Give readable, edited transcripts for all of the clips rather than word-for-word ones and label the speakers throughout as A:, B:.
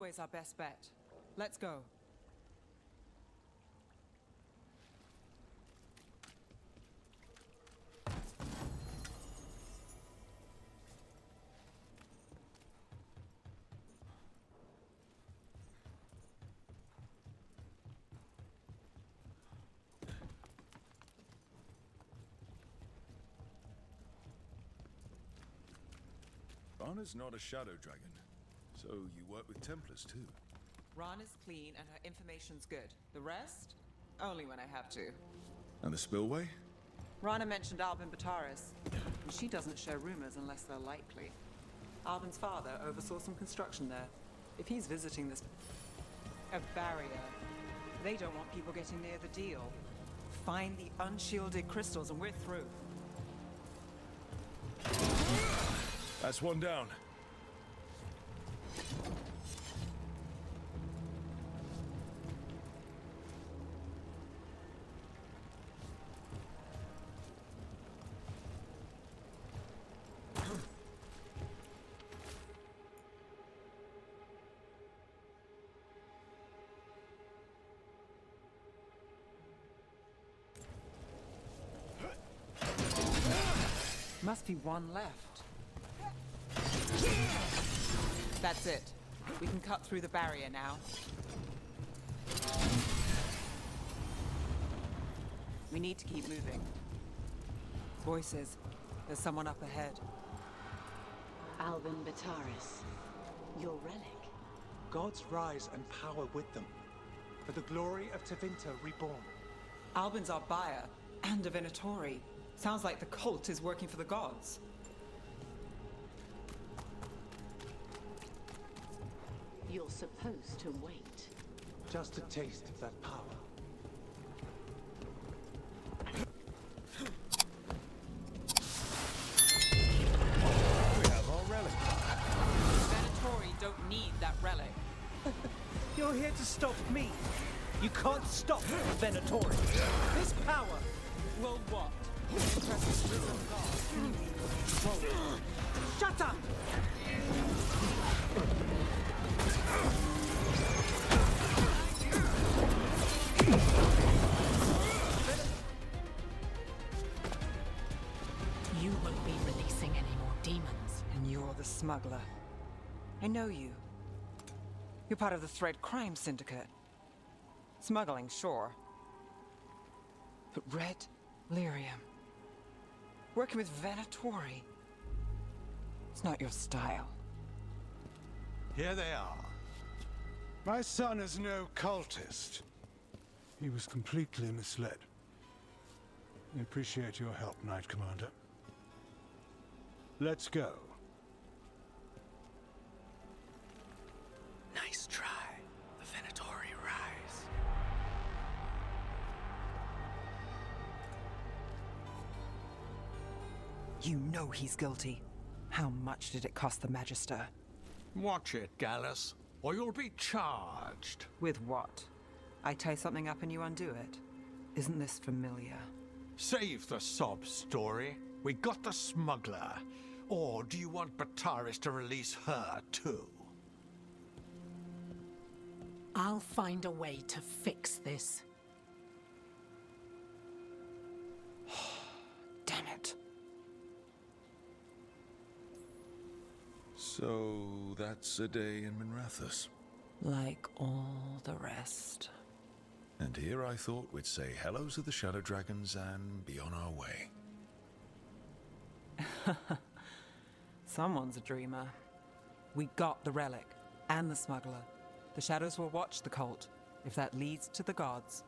A: always our best bet. Let's go.
B: Rana's not a shadow dragon, so you work with Templars too.
A: Rana's clean and her information's good. The rest? Only when I have to.
B: And the spillway?
A: Rana mentioned Albin Bataris, and she doesn't share rumors unless they're likely. Albin's father oversaw some construction there. If he's visiting this... a barrier. They don't want people getting near the deal. Find the unshielded crystals and we're through.
B: That's one down.
A: Must be one left. That's it. We can cut through the barrier now. We need to keep moving. Voices. There's someone up ahead.
C: Albin Bataris. Your relic.
D: Gods rise and power with them. For the glory of Tevinter reborn.
A: Albin's our buyer, and a Venatori. Sounds like the cult is working for the gods.
C: You're supposed to wait.
D: Just a taste of that power.
B: We have our relic.
A: Venatori don't need that relic.
D: You're here to stop me. You can't stop Venatori. This power.
A: Well, what? Impress the spirit of God.
D: Whoa. Shut up!
C: You won't be releasing any more demons.
A: And you're the smuggler. I know you. You're part of the Thread Crime Syndicate. Smuggling, sure. But Red Lyrium. Working with Venatori. It's not your style.
E: Here they are. My son is no cultist. He was completely misled. We appreciate your help, Knight Commander. Let's go.
F: Nice try. The Venatori rise.
A: You know he's guilty. How much did it cost the Magister?
F: Watch it, Gallus, or you'll be charged.
A: With what? I tie something up and you undo it? Isn't this familiar?
F: Save the sob story. We got the smuggler. Or do you want Bataris to release her, too?
C: I'll find a way to fix this.
A: Damn it.
B: So that's a day in Minrathous.
A: Like all the rest.
B: And here I thought we'd say hello to the Shadow Dragons and be on our way.
A: Someone's a dreamer. We got the relic and the smuggler. The shadows will watch the cult. If that leads to the gods,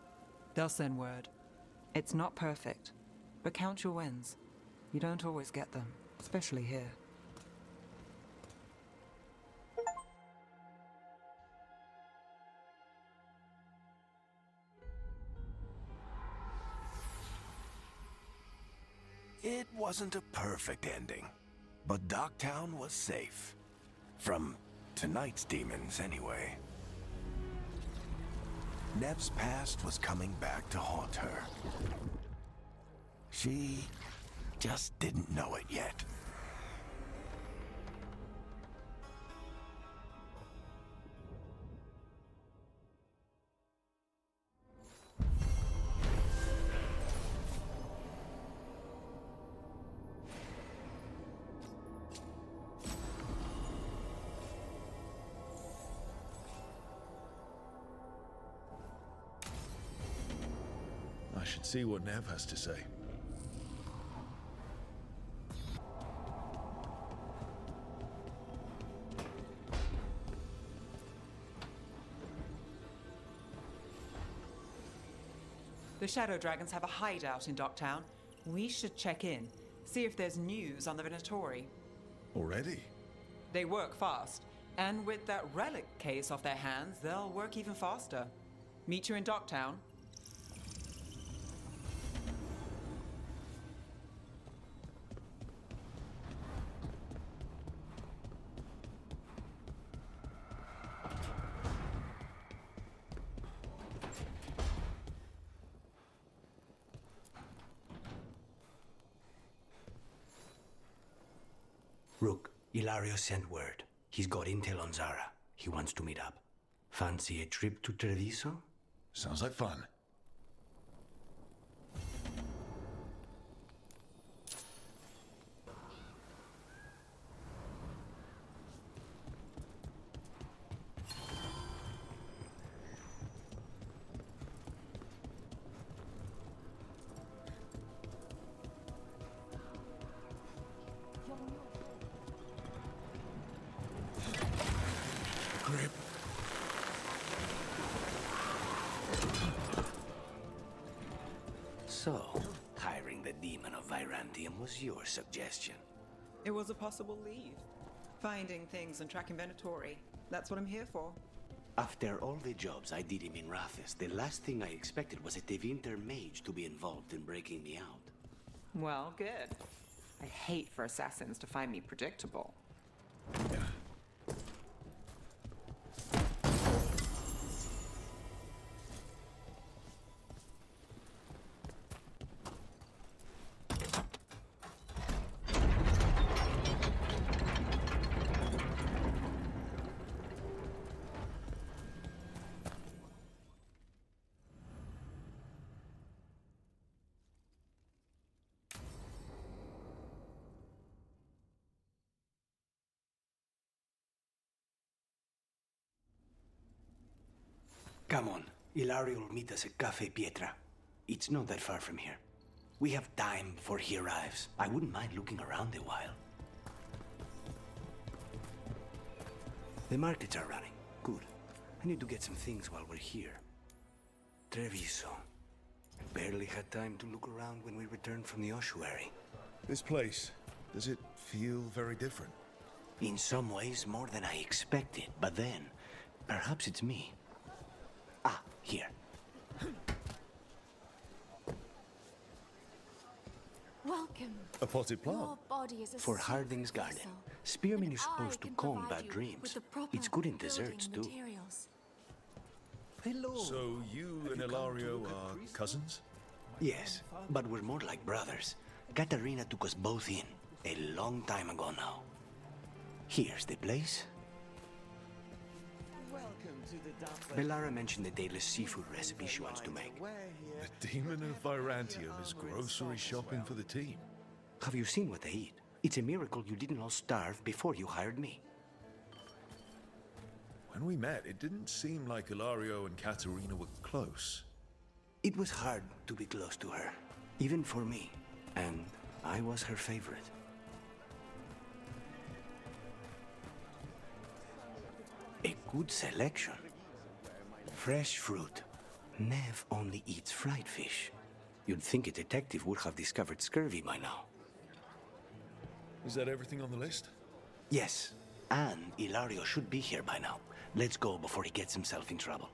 A: they'll send word. It's not perfect, but count your wins. You don't always get them, especially here.
G: It wasn't a perfect ending, but Docktown was safe. From tonight's demons, anyway. Nev's past was coming back to haunt her. She just didn't know it yet.
B: should see what Nev has to say.
A: The Shadow Dragons have a hideout in Docktown. We should check in, see if there's news on the Venatori.
B: Already?
A: They work fast, and with that Relic case off their hands, they'll work even faster. Meet you in Docktown.
H: Rook, Ilario sent word. He's got intel on Zara. He wants to meet up. Fancy a trip to Treviso?
B: Sounds like fun. Grip.
H: So, hiring the demon of Virantium was your suggestion.
A: It was a possible lead. Finding things and tracking Venatori. That's what I'm here for.
H: After all the jobs I did him in Rathis, the last thing I expected was a Tevinter mage to be involved in breaking me out.
A: Well, good. I hate for assassins to find me predictable.
H: Come on, Ilario will meet us at Cafe Pietra. It's not that far from here. We have time before he arrives. I wouldn't mind looking around a while. The markets are running. Good. I need to get some things while we're here. Treviso. Barely had time to look around when we returned from the ossuary.
B: This place, does it feel very different?
H: In some ways, more than I expected. But then, perhaps it's me. Ah, here.
I: Welcome.
B: A potted plant?
I: Your body is a
H: For
I: secret
H: Harding's garden.
I: vessel,
H: Spearmint
I: and
H: is
I: I
H: supposed to
I: can
H: calm
I: provide
H: bad
I: you
H: dreams.
I: with the proper
H: It's good in
I: building
H: desserts, too.
I: materials.
D: Hello.
B: So you and Ilario are cousins?
H: Yes, but we're more like brothers. Katarina took us both in, a long time ago now. Here's the place. Bellara mentioned the dayless seafood recipe she wants to make.
B: The demon of Virantium is grocery shopping for the team.
H: Have you seen what they eat? It's a miracle you didn't all starve before you hired me.
B: When we met, it didn't seem like Ilario and Katerina were close.
H: It was hard to be close to her, even for me, and I was her favorite. A good selection. Fresh fruit. Nev only eats fried fish. You'd think a detective would have discovered scurvy by now.
B: Is that everything on the list?
H: Yes, and Ilario should be here by now. Let's go before he gets himself in trouble.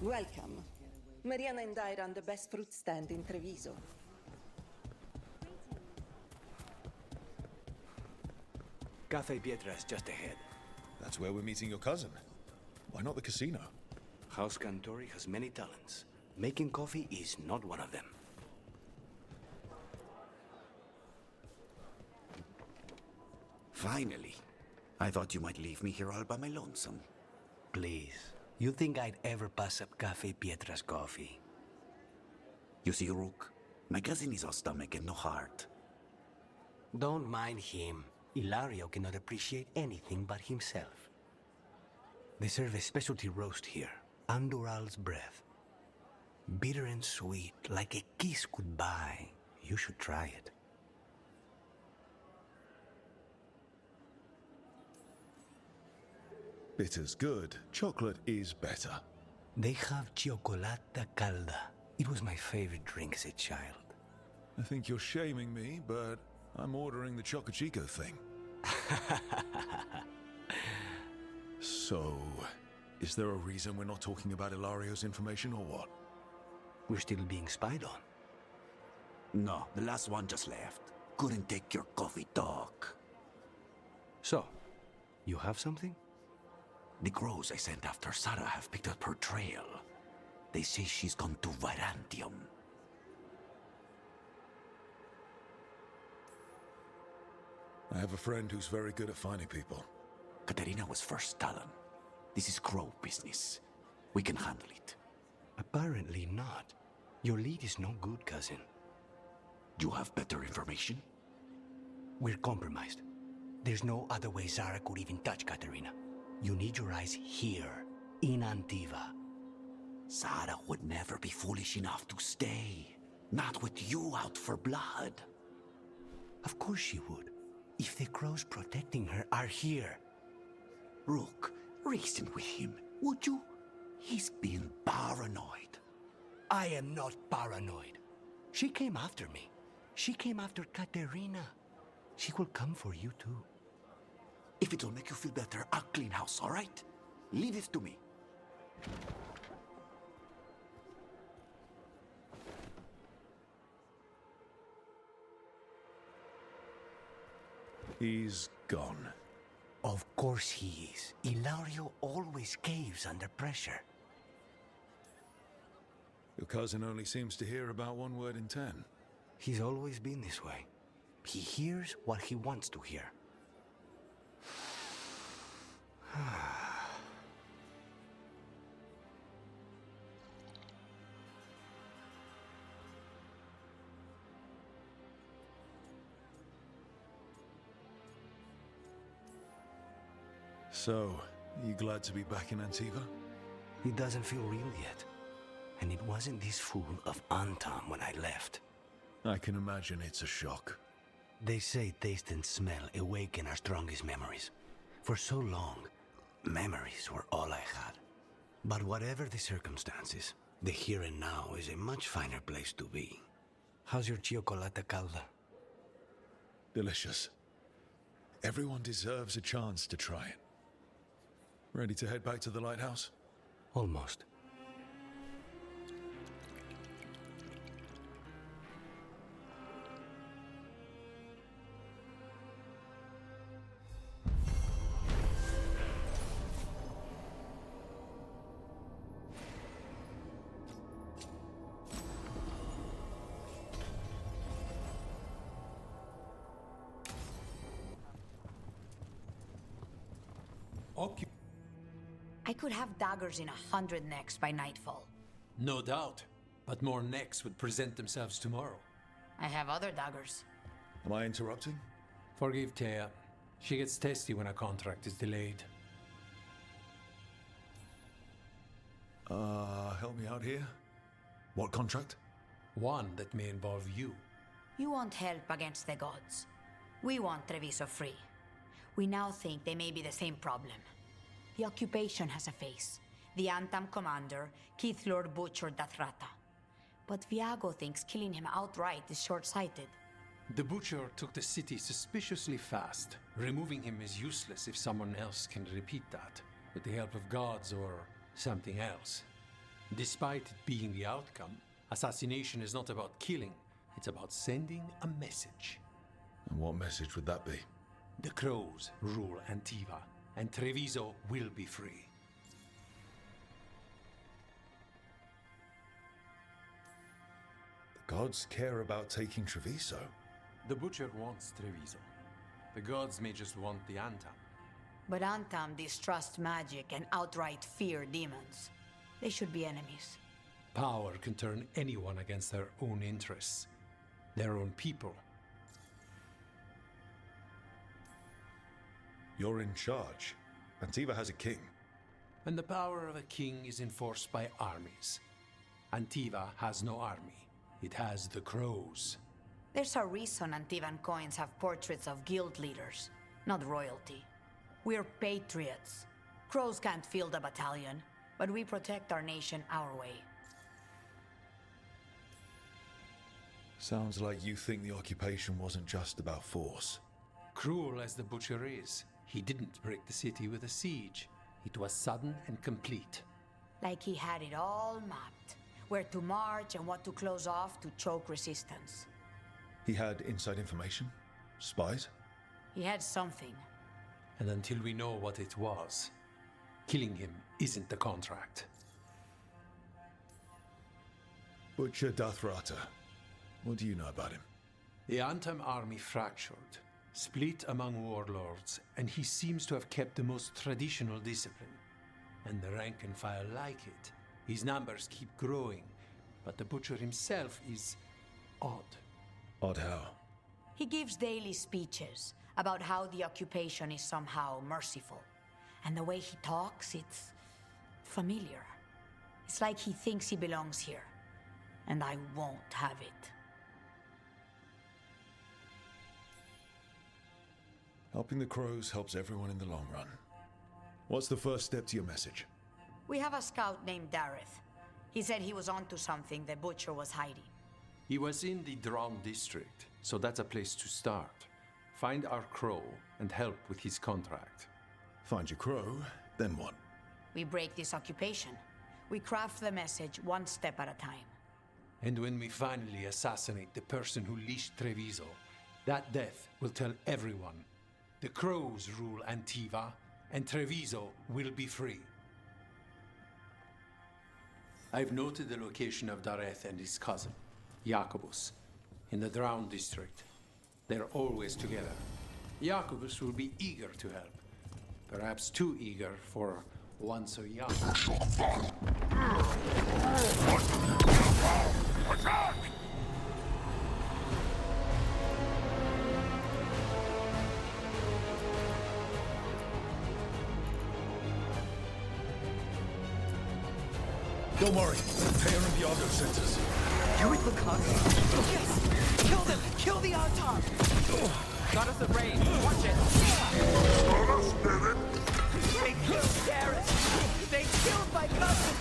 J: Welcome. Mariana and I run the best fruit stand in Treviso.
H: Cafe Pietra is just ahead.
B: That's where we're meeting your cousin. Why not the casino?
H: House Cantori has many talents. Making coffee is not one of them.
K: Finally. I thought you might leave me here all by my lonesome.
H: Please. You think I'd ever pass up Cafe Pietra's coffee?
K: You see, Rook, my cousin is all stomach and no heart.
H: Don't mind him. Ilario cannot appreciate anything but himself. They serve a specialty roast here, Andoral's breath. Bitter and sweet, like a kiss goodbye. You should try it.
B: Bitter's good. Chocolate is better.
H: They have chocolata calda. It was my favorite drink as a child.
B: I think you're shaming me, but I'm ordering the Choco Chico thing. So, is there a reason we're not talking about Ilario's information or what?
H: We're still being spied on.
K: No, the last one just left. Couldn't take your coffee talk.
H: So, you have something?
K: The crows I sent after Sarah have picked up her trail. They say she's gone to Virantium.
B: I have a friend who's very good at finding people.
K: Katerina was first Talon. This is crow business. We can handle it.
H: Apparently not. Your lead is no good, cousin.
K: You have better information?
H: We're compromised. There's no other way Zara could even touch Katerina. You need your eyes here, in Antiva.
K: Zara would never be foolish enough to stay. Not with you out for blood.
H: Of course she would. If the crows protecting her are here.
K: Rook, reason with him, would you? He's being paranoid.
H: I am not paranoid. She came after me. She came after Katerina. She will come for you too.
K: If it'll make you feel better, I'll clean house, all right? Leave it to me.
B: He's gone.
H: Of course he is. Ilario always caves under pressure.
B: Your cousin only seems to hear about one word in 10.
H: He's always been this way. He hears what he wants to hear.
B: So, you glad to be back in Antiva?
H: It doesn't feel real yet. And it wasn't this fool of Antam when I left.
B: I can imagine it's a shock.
H: They say taste and smell awaken our strongest memories. For so long, memories were all I had. But whatever the circumstances, the here and now is a much finer place to be. How's your chocolate calda?
B: Delicious. Everyone deserves a chance to try it. Ready to head back to the lighthouse?
H: Almost.
L: I could have daggers in 100 necks by nightfall.
M: No doubt, but more necks would present themselves tomorrow.
L: I have other daggers.
B: Am I interrupting?
M: Forgive Thea. She gets testy when a contract is delayed.
B: Help me out here. What contract?
M: One that may involve you.
L: You want help against the gods. We want Treviso free. We now think they may be the same problem. The occupation has a face. The Antam commander, Keith Lord butchered Dathrata. But Viago thinks killing him outright is short-sighted.
M: The butcher took the city suspiciously fast. Removing him is useless if someone else can repeat that, with the help of gods or something else. Despite it being the outcome, assassination is not about killing, it's about sending a message.
B: And what message would that be?
M: The crows rule Antiva, and Treviso will be free.
B: The gods care about taking Treviso.
M: The butcher wants Treviso. The gods may just want the Antam.
L: But Antam distrust magic and outright fear demons. They should be enemies.
M: Power can turn anyone against their own interests, their own people.
B: You're in charge. Antiva has a king.
M: And the power of a king is enforced by armies. Antiva has no army. It has the crows.
L: There's a reason Antivan coins have portraits of guild leaders, not royalty. We're patriots. Crows can't field a battalion, but we protect our nation our way.
B: Sounds like you think the occupation wasn't just about force.
M: Cruel as the Butcher is, he didn't break the city with a siege. It was sudden and complete.
L: Like he had it all mapped. Where to march and what to close off to choke resistance.
B: He had inside information? Spies?
L: He had something.
M: And until we know what it was, killing him isn't the contract.
B: Butcher Dathrata. What do you know about him?
M: The Antam army fractured, split among warlords, and he seems to have kept the most traditional discipline. And the rank and file like it. His numbers keep growing, but the Butcher himself is odd.
B: Odd how?
L: He gives daily speeches about how the occupation is somehow merciful. And the way he talks, it's familiar. It's like he thinks he belongs here. And I won't have it.
B: Helping the crows helps everyone in the long run. What's the first step to your message?
L: We have a scout named Dareth. He said he was onto something the Butcher was hiding.
M: He was in the Drown district, so that's a place to start. Find our crow and help with his contract.
B: Find your crow, then what?
L: We break this occupation. We craft the message one step at a time.
M: And when we finally assassinate the person who leashed Treviso, that death will tell everyone. The crows rule Antiva, and Treviso will be free. I've noted the location of Dareth and his cousin, Jacobus, in the Drown district. They're always together. Jacobus will be eager to help. Perhaps too eager for one so young.
F: Attack!
B: Don't worry. Tear and Viago sent us.
A: You with Lucario? Yes! Kill them! Kill the Antar! Got us at range. Watch it! They killed Dareth! They killed my cousin!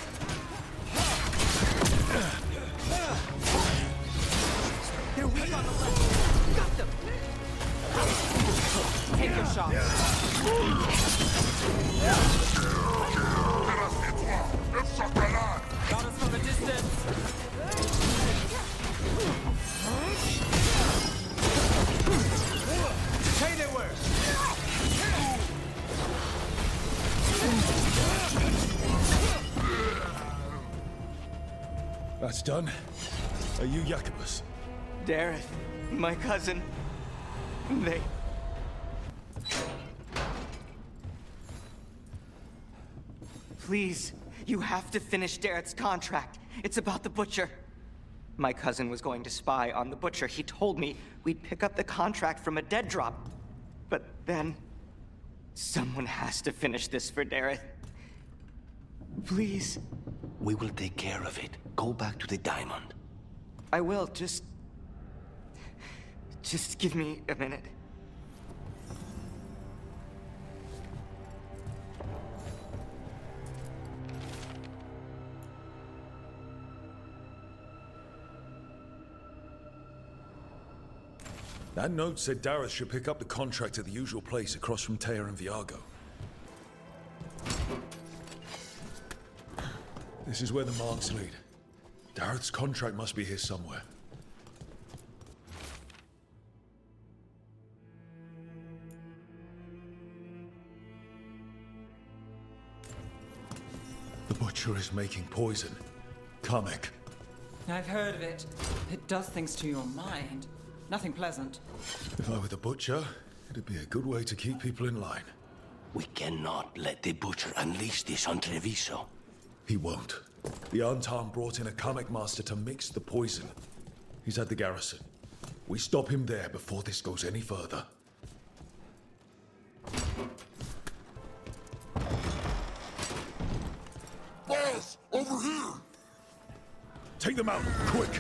A: They're weak on the left. Got them! Take your shot. Got us from a distance.
D: Hey, they were.
B: That's done. Are you Jacobus?
N: Dareth, my cousin. They... Please, you have to finish Dareth's contract. It's about the Butcher. My cousin was going to spy on the Butcher. He told me we'd pick up the contract from a dead drop. But then... someone has to finish this for Dareth. Please.
H: We will take care of it. Go back to the diamond.
N: I will, just give me a minute.
B: That note said Dareth should pick up the contract at the usual place across from Teir and Viago. This is where the marks lead. Dareth's contract must be here somewhere. The Butcher is making poison. Kamek.
A: I've heard of it. It does things to your mind. Nothing pleasant.
B: If I were the Butcher, it'd be a good way to keep people in line.
H: We cannot let the Butcher unleash this on Treviso.
B: He won't. The Untarm brought in a comic master to mix the poison. He's at the garrison. We stop him there before this goes any further.
O: Boss, over here!
B: Take them out, quick!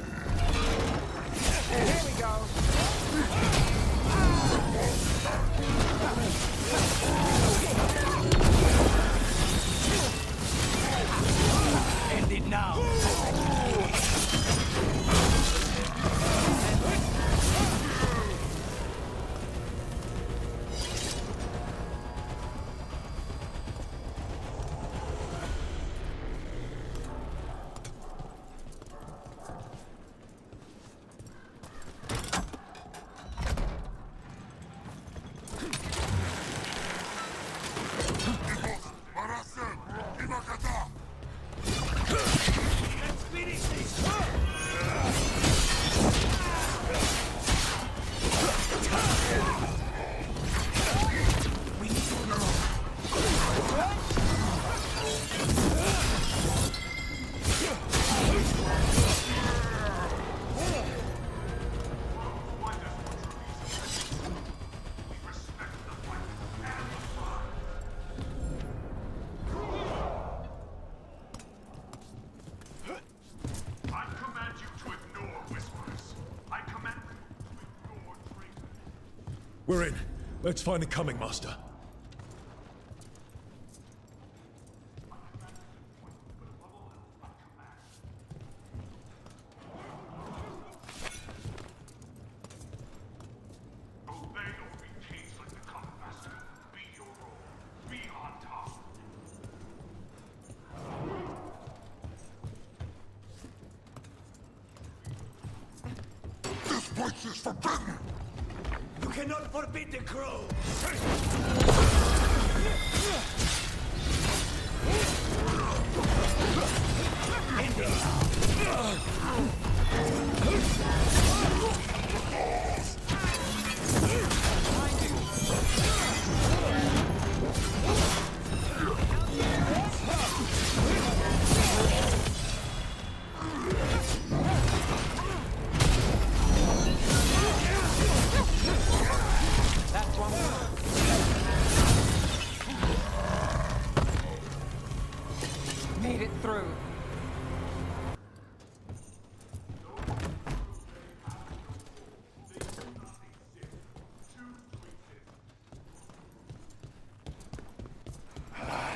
A: Here we go.
D: End it now.
B: We're in. Let's find the coming master.
O: This place is forbidden!
D: You cannot forbid the crow!
A: Made it through.
O: I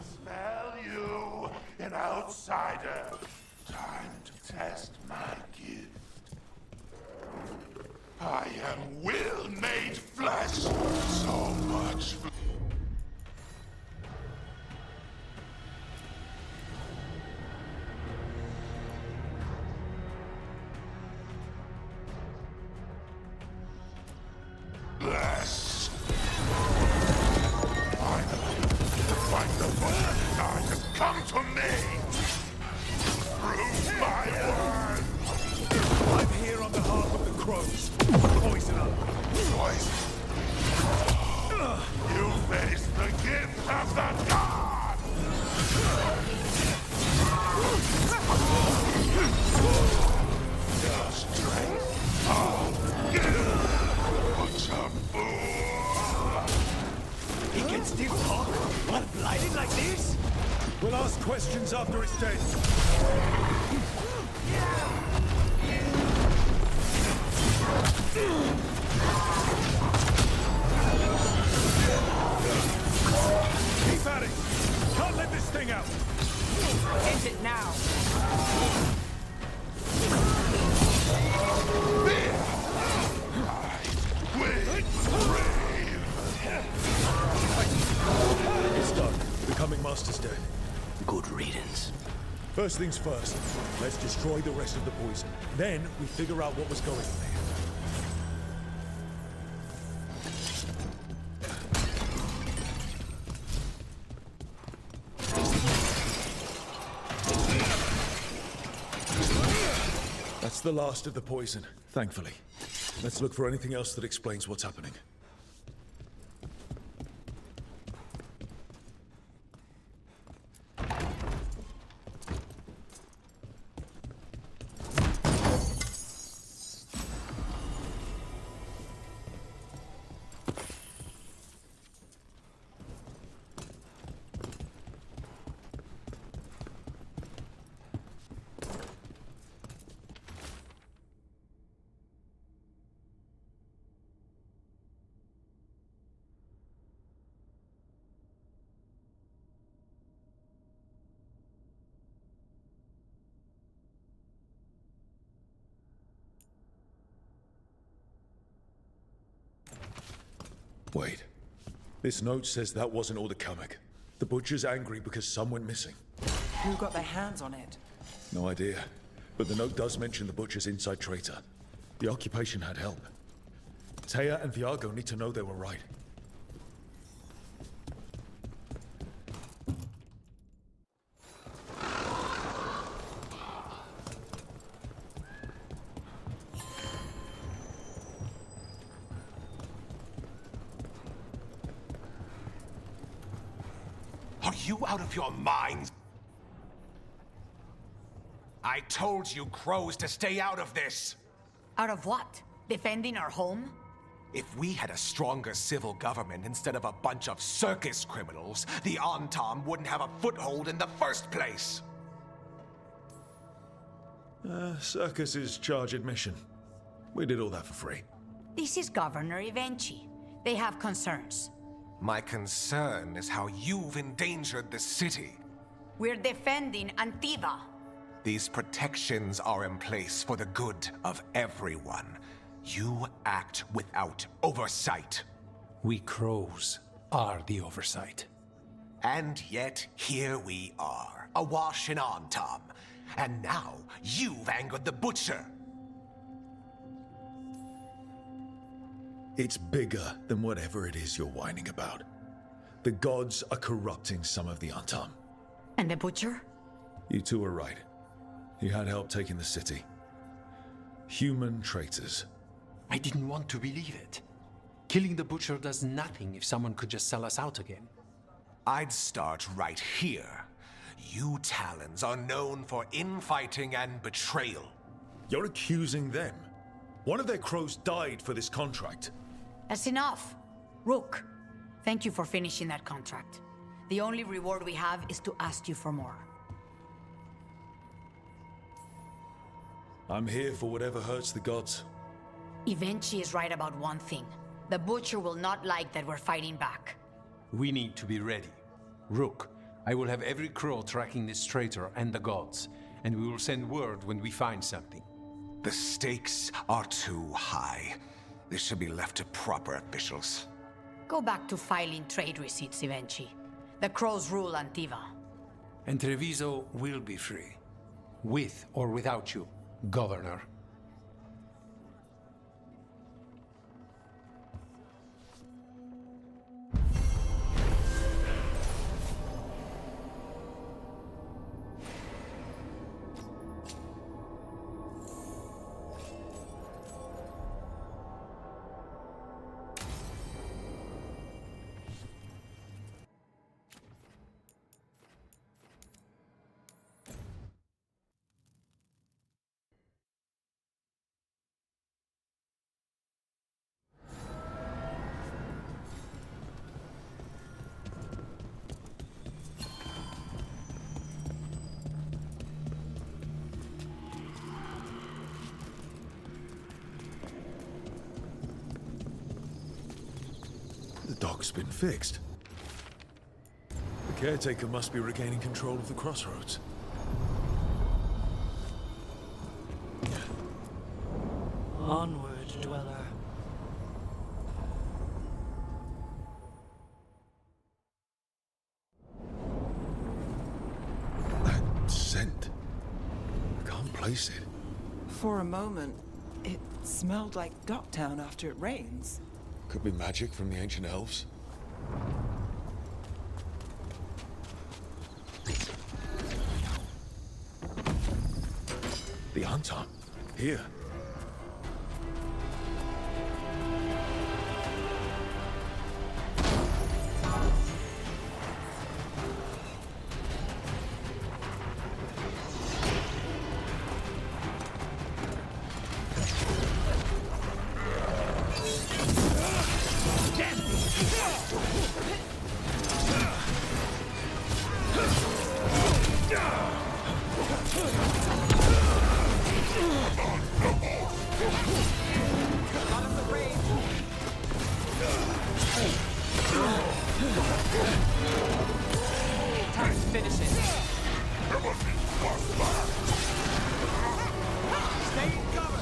O: smell you, an outsider. Time to test my gift. I am will made flesh. So much flesh. Bless. Finally, to fight the one God has come to me. Prove my word.
B: I'm here on behalf of the crows. Poisoner.
O: Poison. You face the gift of the god. Your strength of guilt. What's a fool?
D: He can still talk while blinded like this?
B: We'll ask questions after it's dead. Keep at it! Can't let this thing out!
A: End it now.
B: It's done. The coming master's dead.
H: Good riddance.
B: First things first, let's destroy the rest of the poison. Then we figure out what was going on there. That's the last of the poison, thankfully. Let's look for anything else that explains what's happening. Wait. This note says that wasn't all the Kamek. The Butcher's angry because some went missing.
A: Who got their hands on it?
B: No idea. But the note does mention the Butcher's inside traitor. The occupation had help. Taya and Viago need to know they were right.
O: Are you out of your mind? I told you crows to stay out of this!
L: Out of what? Defending our home?
O: If we had a stronger civil government instead of a bunch of circus criminals, the Antam wouldn't have a foothold in the first place!
B: Circus is charge admission. We did all that for free.
L: This is Governor Evenchi. They have concerns.
O: My concern is how you've endangered the city.
L: We're defending Antiva.
O: These protections are in place for the good of everyone. You act without oversight.
M: We crows are the oversight.
O: And yet, here we are, awash in Antam. And now, you've angered the Butcher.
B: It's bigger than whatever it is you're whining about. The gods are corrupting some of the Antam.
L: And the Butcher?
B: You two are right. He had help taking the city. Human traitors.
M: I didn't want to believe it. Killing the Butcher does nothing if someone could just sell us out again.
O: I'd start right here. You Talons are known for infighting and betrayal.
B: You're accusing them. One of their crows died for this contract.
L: That's enough. Rook, thank you for finishing that contract. The only reward we have is to ask you for more.
B: I'm here for whatever hurts the gods.
L: Evenchi is right about one thing. The Butcher will not like that we're fighting back.
M: We need to be ready. Rook, I will have every crow tracking this traitor and the gods, and we will send word when we find something.
O: The stakes are too high. This should be left to proper officials.
L: Go back to filing trade receipts, Evenchi. The crows rule Antiva.
M: And Treviso will be free. With or without you, Governor.
B: The dock's been fixed. The caretaker must be regaining control of the crossroads.
C: Onward, dweller.
B: That scent. I can't place it.
A: For a moment, it smelled like Docktown after it rains.
B: Could be magic from the ancient elves. The Antam. Here.
A: Time to finish it. Stay in cover.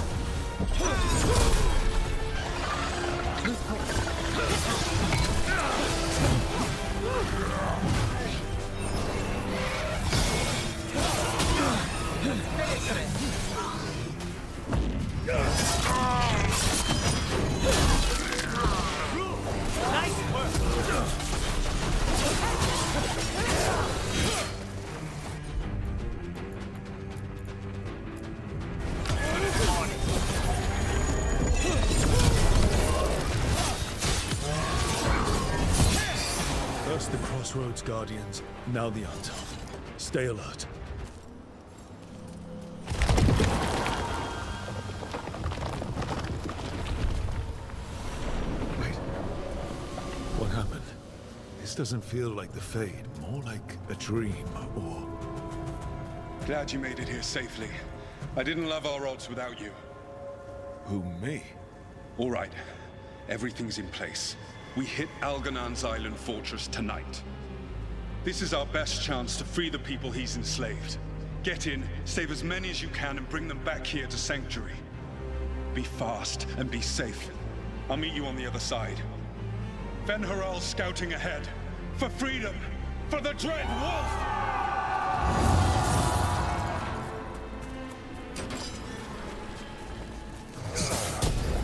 B: Crossroads Guardians, now the Untold. Stay alert. Wait. What happened? This doesn't feel like the Fade, more like a dream, or...
E: Glad you made it here safely. I didn't love our odds without you.
B: Who, me?
E: All right. Everything's in place. We hit Algernon's island fortress tonight. This is our best chance to free the people he's enslaved. Get in, save as many as you can, and bring them back here to Sanctuary. Be fast and be safe. I'll meet you on the other side. Fen-Haral scouting ahead. For freedom! For the Dread Wolf!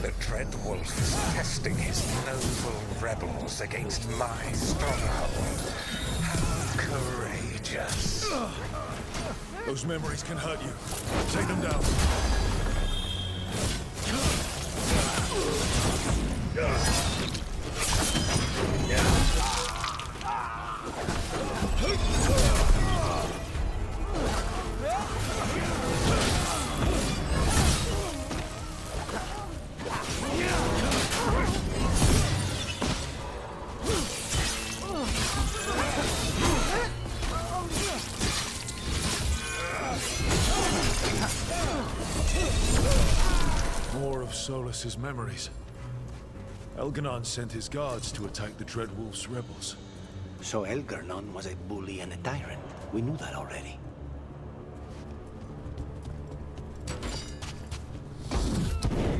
O: The Dread Wolf is testing his noble rebels against my stronghold. How courageous.
B: Those memories can hurt you. Take them down. More of Solus's memories. Elganon sent his guards to attack the Dreadwolf's rebels.
H: So Elgarnon was a bully and a tyrant. We knew that already.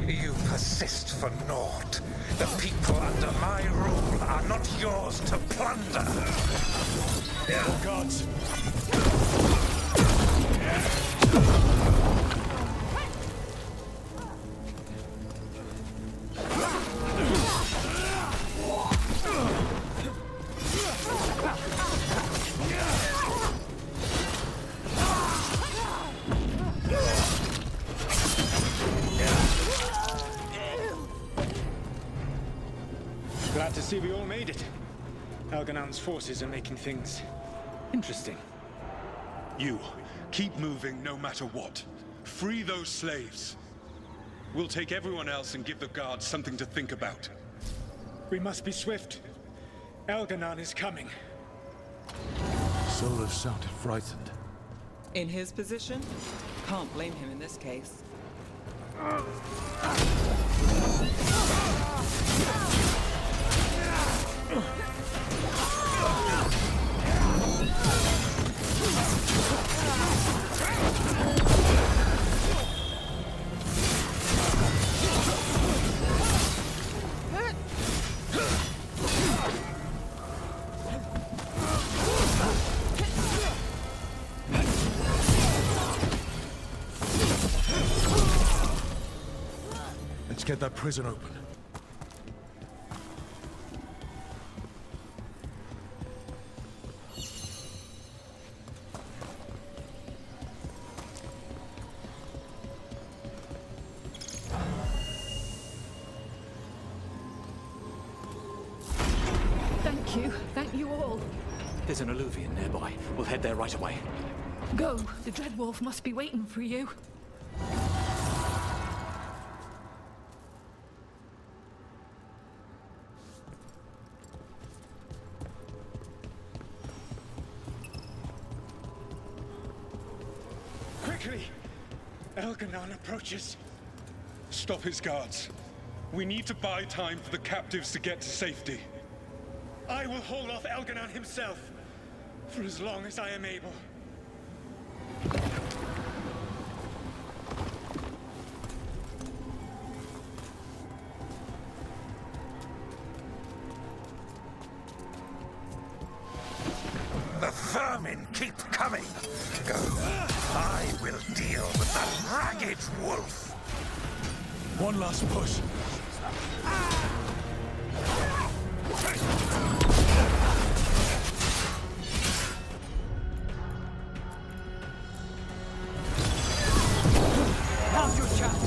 O: You persist for naught. The people under my rule are not yours to plunder.
B: Oh, gods!
D: Glad to see we all made it. Elganon's forces are making things interesting.
E: You, keep moving no matter what. Free those slaves. We'll take everyone else and give the guards something to think about.
D: We must be swift. Elganon is coming.
B: Solus sounded frightened.
A: In his position, can't blame him in this case.
B: Let's get that prison open.
C: Thank you. Thank you all.
K: There's an alluvion nearby. We'll head there right away.
C: Go. The Dreadwolf must be waiting for you.
E: Quickly! Elganon approaches. Stop his guards. We need to buy time for the captives to get to safety. I will hold off Elganon himself for as long as I am able.
O: The vermin keep coming. Go. I will deal with the ragged wolf.
B: One last push.
A: Now's your chance.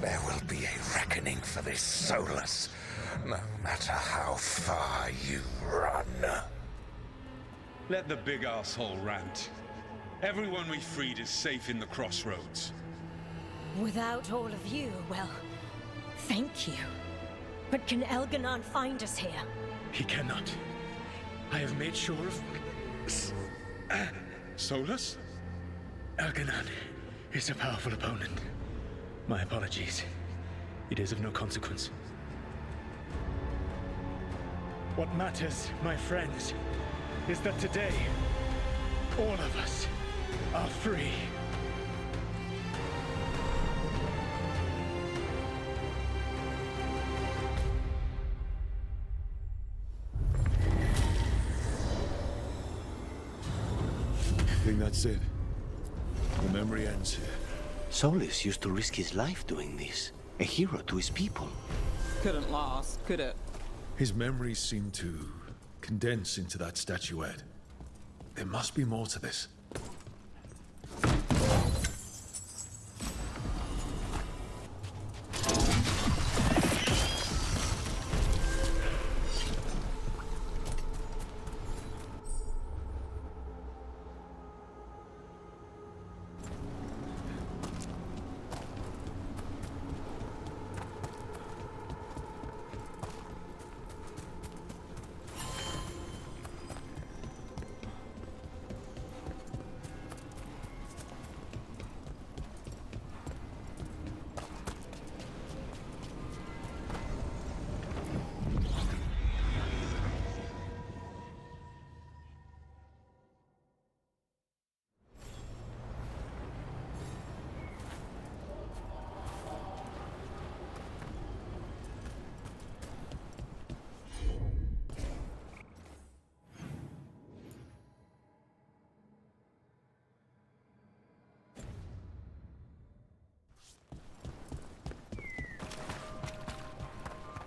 G: There will be a reckoning for this Solus, no matter how far you run.
P: Let the big asshole rant. Everyone we freed is safe in the crossroads.
Q: Without all of you, well, thank you. But can Elganon find us here?
D: He cannot. I have made sure of...
P: Solus?
D: Elganon is a powerful opponent. My apologies. It is of no consequence. What matters, my friends, is that today, all of us are free.
B: I think that's it. The memory ends here.
H: Solus used to risk his life doing this. A hero to his people.
A: Couldn't last, could it?
B: His memories seem to condense into that statuette. There must be more to this.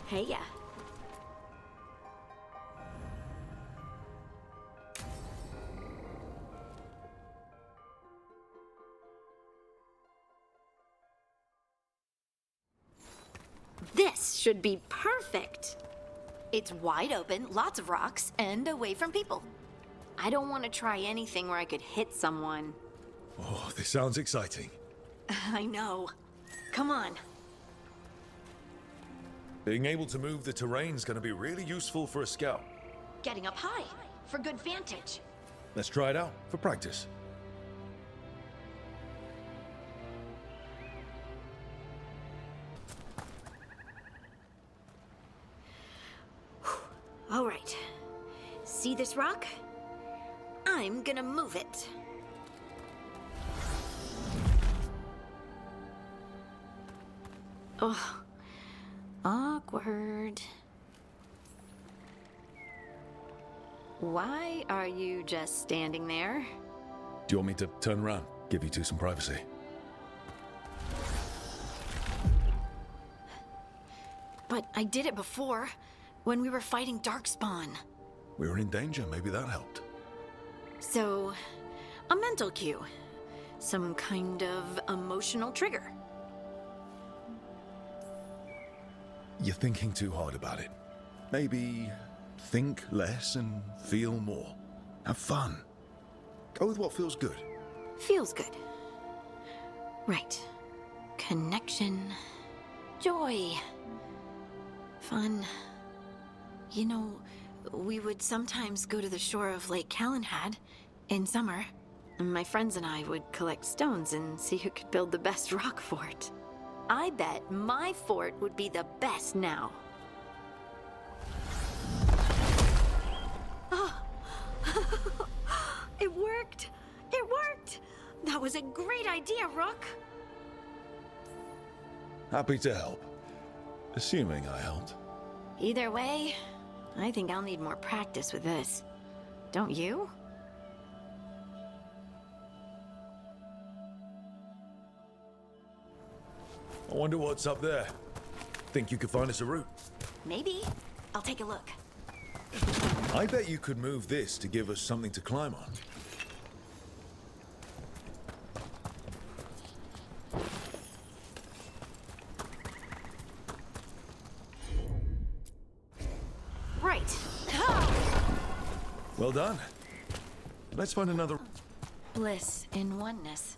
Q: Hey, yeah.
I: This should be perfect. It's wide open, lots of rocks, and away from people. I don't want to try anything where I could hit someone.
B: Oh, this sounds exciting.
I: I know. Come on.
B: Being able to move the terrain's gonna be really useful for a scout.
I: Getting up high for good vantage.
B: Let's try it out for practice.
I: All right. See this rock? I'm gonna move it. Oh, awkward. Why are you just standing there?
B: Do you want me to turn around, give you two some privacy?
I: But I did it before, when we were fighting Darkspawn.
B: We were in danger, maybe that helped.
I: So, a mental cue. Some kind of emotional trigger.
B: You're thinking too hard about it. Maybe think less and feel more. Have fun. Go with what feels good.
I: Feels good. Right. Connection. Joy. Fun. You know, we would sometimes go to the shore of Lake Calenhad in summer. And my friends and I would collect stones and see who could build the best rock fort. I bet my fort would be the best now. Oh. It worked! It worked! That was a great idea, Rook!
B: Happy to help. Assuming I helped.
I: Either way, I think I'll need more practice with this. Don't you?
B: I wonder what's up there. Think you could find us a route?
I: Maybe. I'll take a look.
B: I bet you could move this to give us something to climb on. Well done. Let's find another...
I: Bliss in oneness.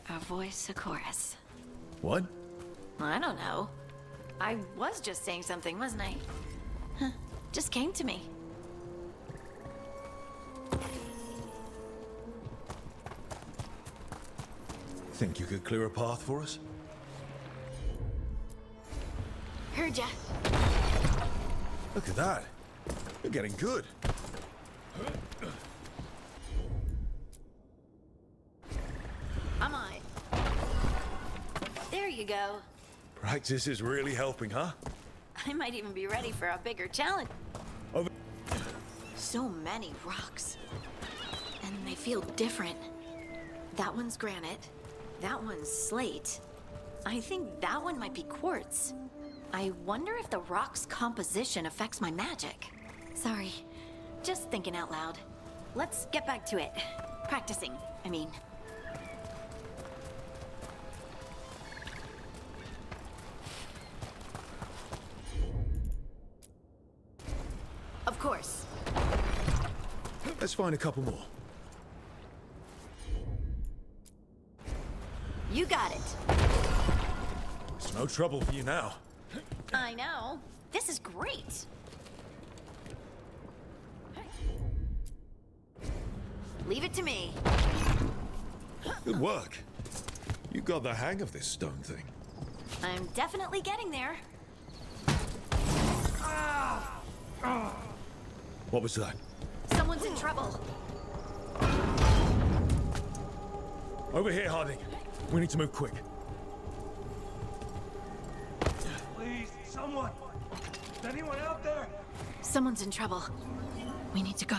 I: A voice, a chorus.
B: What?
I: I don't know. I was just saying something, wasn't I? Huh. Just came to me.
B: Think you could clear a path for us?
I: Heard ya.
B: Look at that. You're getting good.
I: I'm on it. There you go.
B: Practice is really helping, huh?
I: I might even be ready for a bigger challenge.
B: Over...
I: So many rocks. And they feel different. That one's granite. That one's slate. I think that one might be quartz. I wonder if the rock's composition affects my magic. Sorry, just thinking out loud. Let's get back to it. Practicing, I mean. Of course.
B: Let's find a couple more.
I: You got it.
B: It's no trouble for you now.
I: I know. This is great. Leave it to me.
B: Good work. You got the hang of this stone thing.
I: I'm definitely getting there.
B: What was that?
I: Someone's in trouble.
B: Over here, Harding. We need to move quick.
D: Please, someone! Is anyone out there?
I: Someone's in trouble. We need to go.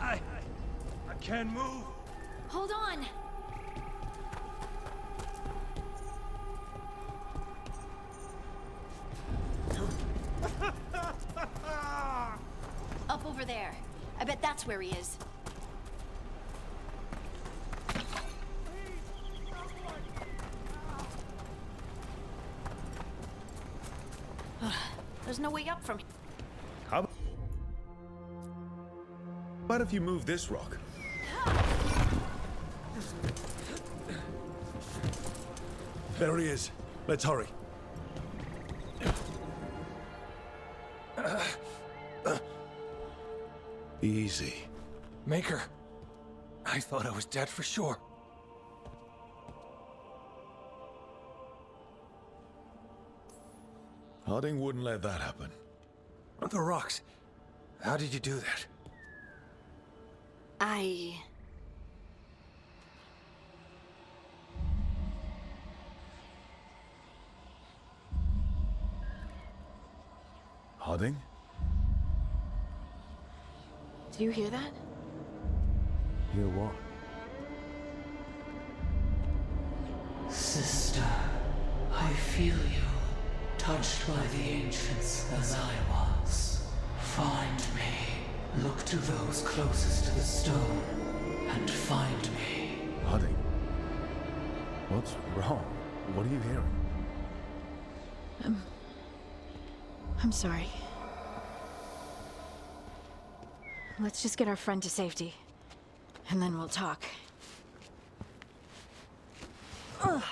D: I can't move.
I: Hold on. Up over there. I bet that's where he is. There's no way up from here.
B: How about if you move this rock? There he is. Let's hurry. Easy.
O: Maker, I thought I was dead for sure.
B: Harding wouldn't let that happen.
O: The rocks. How did you do that?
B: Harding?
I: Do you hear that?
B: Hear what?
R: Sister, I feel you, touched by the ancients as I was. Find me. Look to those closest to the stone, and find me.
B: Harding? What's wrong? What are you hearing?
I: I'm sorry. Let's just get our friend to safety, and then we'll talk. Ugh.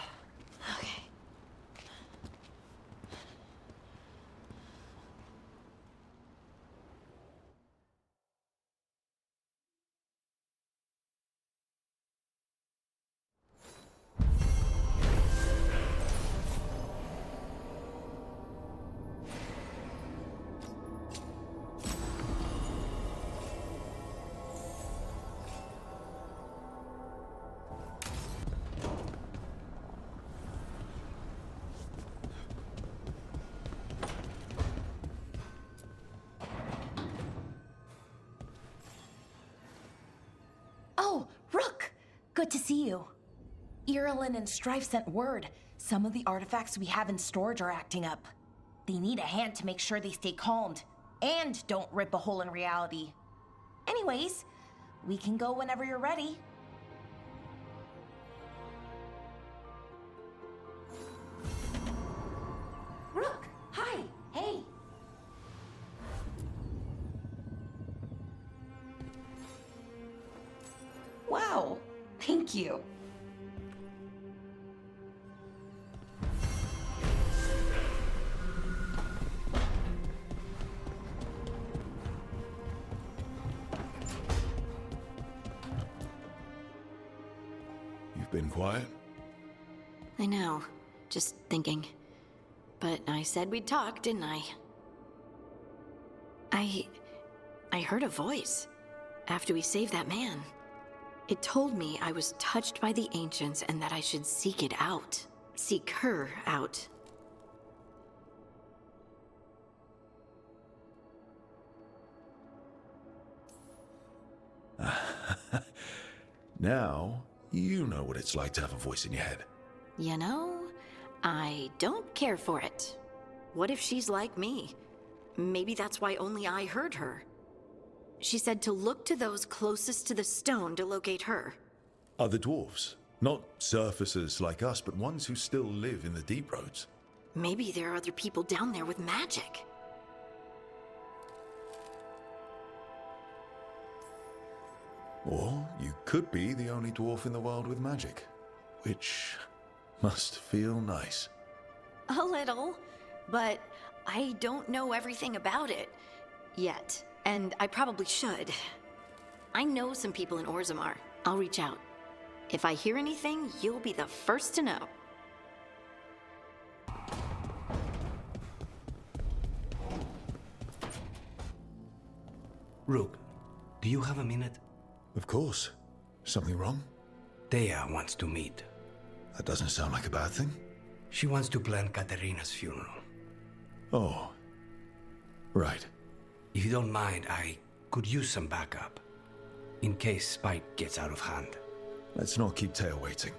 I: Okay.
S: Oh, Rook! Good to see you. Irilyn and Strife sent word. Some of the artifacts we have in storage are acting up. They need a hand to make sure they stay calmed, and don't rip a hole in reality. Anyways, we can go whenever you're ready. Rook! Hi! Hey! Wow! Thank you.
B: You've been quiet?
I: I know. Just thinking. But I said we'd talk, didn't I? I heard a voice after we saved that man. It told me I was touched by the ancients and that I should seek it out. Seek her out.
B: Now, you know what it's like to have a voice in your head.
I: You know, I don't care for it. What if she's like me? Maybe that's why only I heard her. She said to look to those closest to the stone to locate her.
B: Other dwarves. Not surfacers like us, but ones who still live in the deep roads.
I: Maybe there are other people down there with magic.
B: Or you could be the only dwarf in the world with magic. Which must feel nice.
I: A little, but I don't know everything about it yet, and I probably should. I know some people in Orzammar. I'll reach out. If I hear anything, you'll be the first to know.
H: Rook, do you have a minute?
B: Of course. Something wrong?
H: Dea wants to meet.
B: That doesn't sound like a bad thing.
H: She wants to plan Katerina's funeral.
B: Oh. Right.
H: If you don't mind, I could use some backup. In case Spike gets out of hand.
B: Let's not keep Teo waiting.